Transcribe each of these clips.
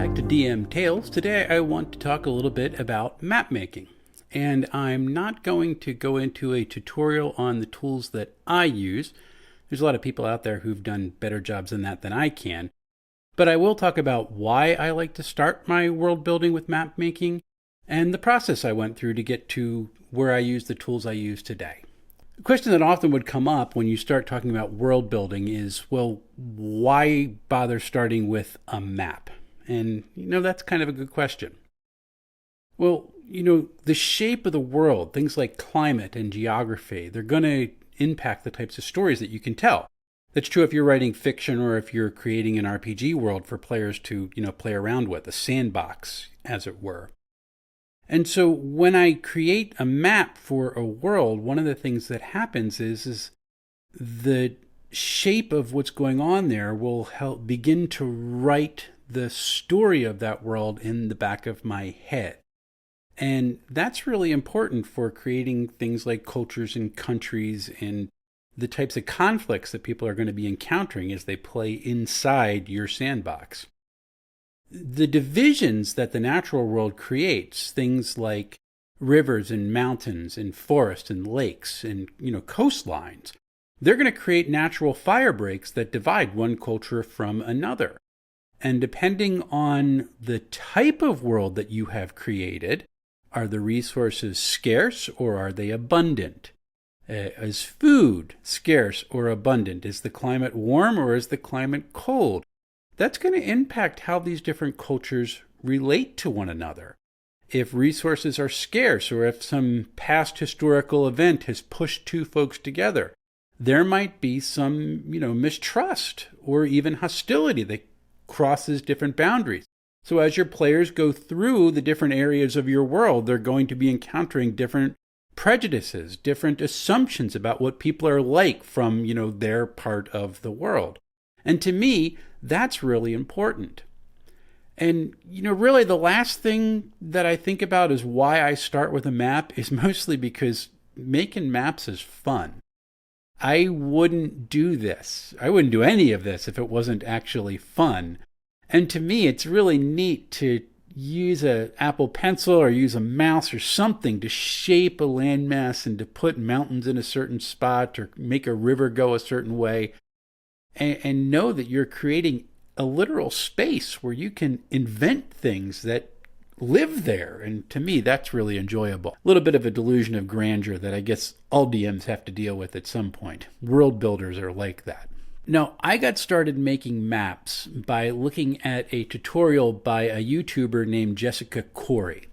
back to DM Tales. Today I want to talk a little bit about map making. And I'm not going to go into a tutorial on the tools that I use. There's a lot of people out there who've done better jobs than that than I can. But I will talk about why I like to start my world building with map making and the process I went through to get to where I use the tools I use today. A question that often would come up when you start talking about world building is, well, why bother starting with a map? And, that's kind of a good question. Well, the shape of the world, things like climate and geography, they're going to impact the types of stories that you can tell. That's true if you're writing fiction or if you're creating an RPG world for players to, play around with, a sandbox, as it were. And so when I create a map for a world, one of the things that happens is the shape of what's going on there will help begin to write the story of that world in the back of my head. And that's really important for creating things like cultures and countries and the types of conflicts that people are going to be encountering as they play inside your sandbox. The divisions that the natural world creates, things like rivers and mountains and forests and lakes and, coastlines, they're going to create natural fire breaks that divide one culture from another. And depending on the type of world that you have created, are the resources scarce or are they abundant? Is food scarce or abundant? Is the climate warm or is the climate cold? That's going to impact how these different cultures relate to one another. If resources are scarce or if some past historical event has pushed two folks together, there might be some, mistrust or even hostility that crosses different boundaries. So as your players go through the different areas of your world, they're going to be encountering different prejudices, different assumptions about what people are like from, their part of the world. And to me, that's really important. And, really the last thing that I think about is why I start with a map is mostly because making maps is fun. I wouldn't do this. I wouldn't do any of this if it wasn't actually fun. And to me, it's really neat to use an Apple Pencil or use a mouse or something to shape a landmass and to put mountains in a certain spot or make a river go a certain way. And know that you're creating a literal space where you can invent things that live there. And to me, that's really enjoyable. A little bit of a delusion of grandeur that I guess all DMs have to deal with at some point. World builders are like that. Now, I got started making maps by looking at a tutorial by a YouTuber named Jessica Khoury.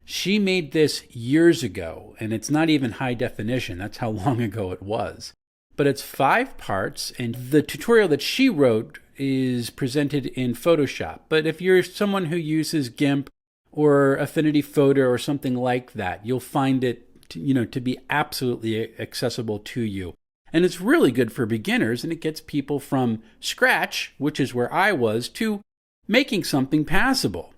She made this years ago, and it's not even high definition. That's how long ago it was. But it's 5 parts, and the tutorial that she wrote is presented in Photoshop. But if you're someone who uses GIMP or Affinity Photo or something like that, you'll find it to be absolutely accessible to you. And it's really good for beginners, and it gets people from scratch, which is where I was, to making something passable.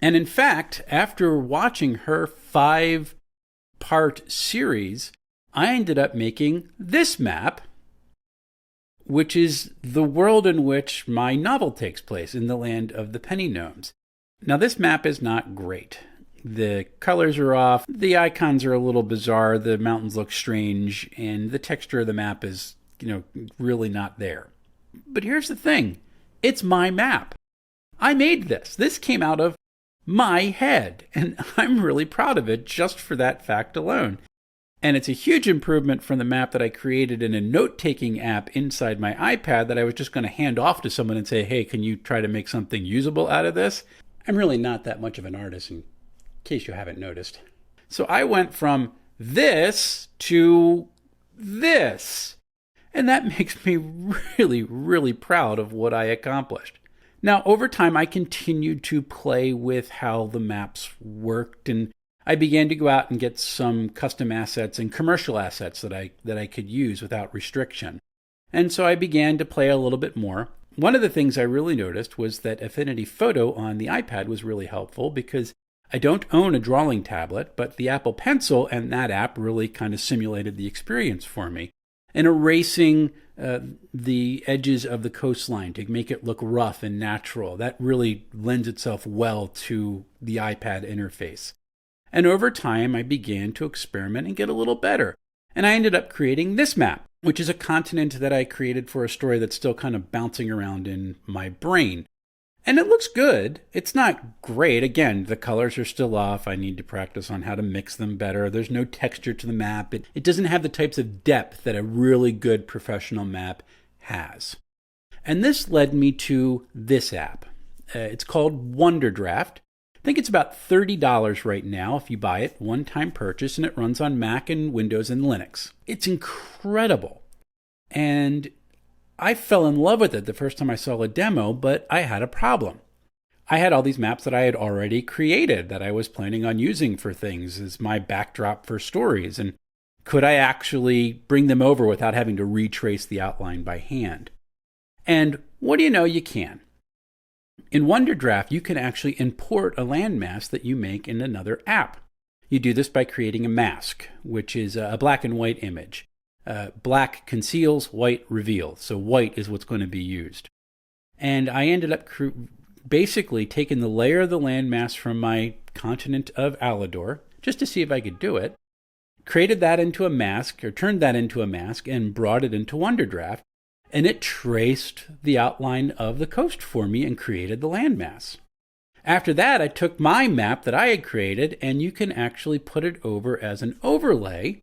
And in fact, after watching her 5-part series, I ended up making this map, which is the world in which my novel takes place, in the land of the penny gnomes. Now, this map is not great. The colors are off, the icons are a little bizarre, the mountains look strange, and the texture of the map is, really not there. But here's the thing. It's my map. I made this. This came out of my head, and I'm really proud of it just for that fact alone. And it's a huge improvement from the map that I created in a note-taking app inside my iPad that I was just going to hand off to someone and say, hey, can you try to make something usable out of this? I'm really not that much of an artist, in case you haven't noticed. So I went from this to this. And that makes me really, really proud of what I accomplished. Now, over time, I continued to play with how the maps worked, and I began to go out and get some custom assets and commercial assets that I could use without restriction. And so I began to play a little bit more. One of the things I really noticed was that Affinity Photo on the iPad was really helpful because I don't own a drawing tablet, but the Apple Pencil and that app really kind of simulated the experience for me. And erasing the edges of the coastline to make it look rough and natural. That really lends itself well to the iPad interface. And over time, I began to experiment and get a little better. And I ended up creating this map, which is a continent that I created for a story that's still kind of bouncing around in my brain. And it looks good. It's not great. Again, the colors are still off. I need to practice on how to mix them better. There's no texture to the map. It doesn't have the types of depth that a really good professional map has. And this led me to this app. It's called Wonderdraft. I think it's about $30 right now if you buy it, one-time purchase, and it runs on Mac and Windows and Linux. It's incredible. And I fell in love with it the first time I saw a demo, but I had a problem. I had all these maps that I had already created that I was planning on using for things as my backdrop for stories, and could I actually bring them over without having to retrace the outline by hand? And what do you know, you can. In Wonderdraft, you can actually import a landmass that you make in another app. You do this by creating a mask, which is a black and white image. Black conceals, white reveals. So white is what's going to be used. And I ended up basically taking the layer of the landmass from my continent of Alador, just to see if I could do it, created that into a mask, or turned that into a mask, and brought it into Wonderdraft. And it traced the outline of the coast for me and created the landmass. After that, I took my map that I had created, and you can actually put it over as an overlay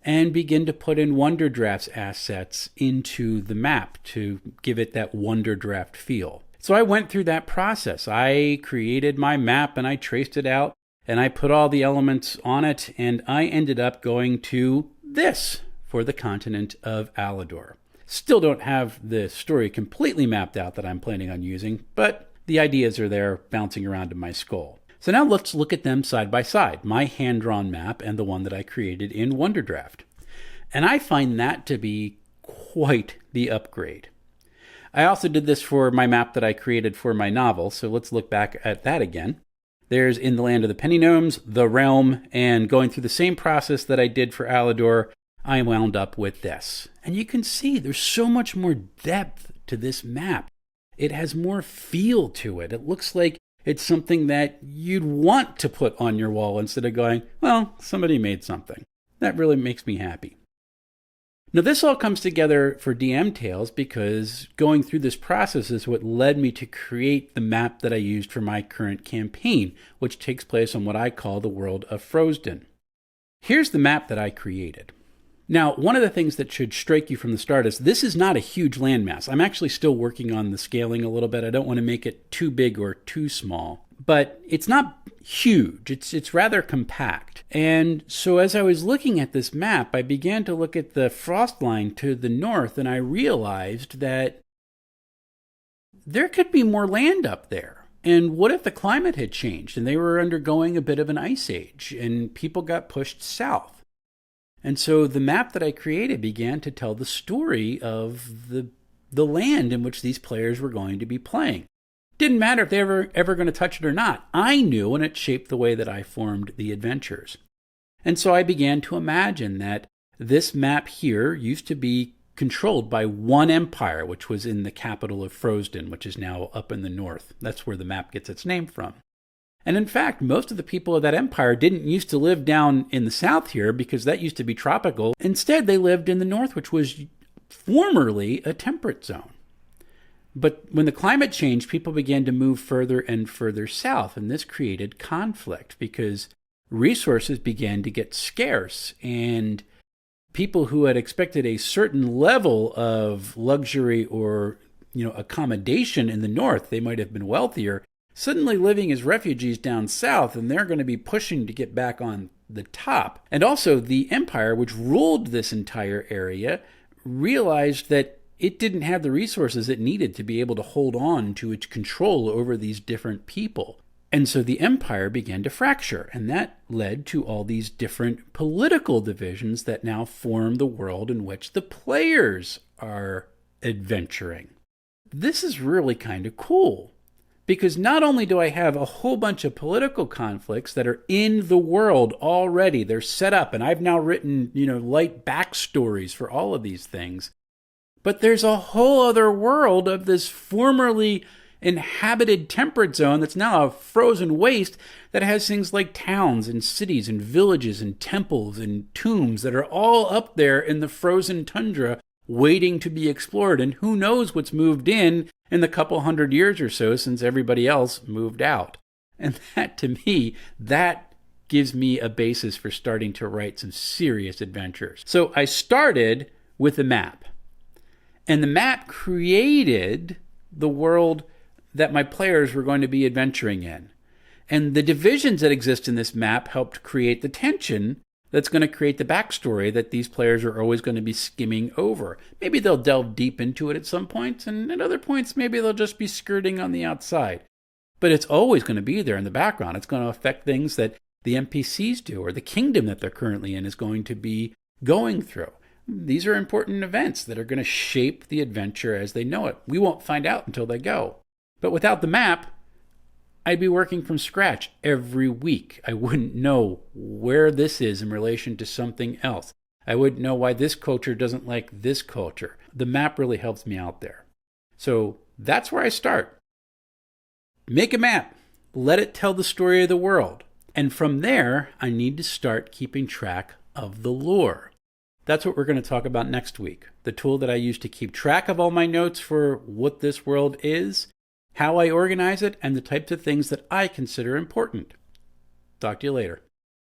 and begin to put in Wonderdraft's assets into the map to give it that Wonderdraft feel. So I went through that process. I created my map and I traced it out and I put all the elements on it, and I ended up going to this for the continent of Alador. Still don't have the story completely mapped out that I'm planning on using, but the ideas are there bouncing around in my skull. So now let's look at them side by side, my hand-drawn map and the one that I created in Wonderdraft. And I find that to be quite the upgrade. I also did this for my map that I created for my novel, so let's look back at that again. There's In the Land of the Penny Gnomes, The Realm, and going through the same process that I did for Alador, I wound up with this. And you can see there's so much more depth to this map. It has more feel to it. It looks like it's something that you'd want to put on your wall instead of going, well, somebody made something. That really makes me happy. Now, this all comes together for DM Tales because going through this process is what led me to create the map that I used for my current campaign, which takes place on what I call the world of Frosden. Here's the map that I created. Now, one of the things that should strike you from the start is this is not a huge landmass. I'm actually still working on the scaling a little bit. I don't want to make it too big or too small, but it's not huge. It's rather compact. And so as I was looking at this map, I began to look at the frost line to the north, and I realized that there could be more land up there. And what if the climate had changed and they were undergoing a bit of an ice age and people got pushed south? And so the map that I created began to tell the story of the land in which these players were going to be playing. Didn't matter if they were ever going to touch it or not. I knew, and it shaped the way that I formed the adventures. And so I began to imagine that this map here used to be controlled by one empire, which was in the capital of Frosden, which is now up in the north. That's where the map gets its name from. And in fact, most of the people of that empire didn't used to live down in the south here because that used to be tropical. Instead, they lived in the north, which was formerly a temperate zone. But when the climate changed, people began to move further and further south, and this created conflict because resources began to get scarce, and people who had expected a certain level of luxury or, accommodation in the north, they might have been wealthier, suddenly living as refugees down south, and they're going to be pushing to get back on the top. And also the empire, which ruled this entire area, realized that it didn't have the resources it needed to be able to hold on to its control over these different people. And so the empire began to fracture, and that led to all these different political divisions that now form the world in which the players are adventuring. This is really kind of cool. Because not only do I have a whole bunch of political conflicts that are in the world already, they're set up, and I've now written, light backstories for all of these things, But there's a whole other world of this formerly inhabited temperate zone that's now a frozen waste that has things like towns and cities and villages and temples and tombs that are all up there in the frozen tundra waiting to be explored. And who knows what's moved in the couple hundred years or so since everybody else moved out. And that, to me, that gives me a basis for starting to write some serious adventures. So I started with a map. And the map created the world that my players were going to be adventuring in. And the divisions that exist in this map helped create the tension that's going to create the backstory that these players are always going to be skimming over. Maybe they'll delve deep into it at some points, and at other points, maybe they'll just be skirting on the outside. But it's always going to be there in the background. It's going to affect things that the NPCs do, or the kingdom that they're currently in is going to be going through. These are important events that are going to shape the adventure as they know it. We won't find out until they go. But without the map, I'd be working from scratch every week. I wouldn't know where this is in relation to something else. I wouldn't know why this culture doesn't like this culture. The map really helps me out there. So that's where I start. Make a map. Let it tell the story of the world. And from there, I need to start keeping track of the lore. That's what we're going to talk about next week. The tool that I use to keep track of all my notes for what this world is, how I organize it, and the types of things that I consider important. Talk to you later.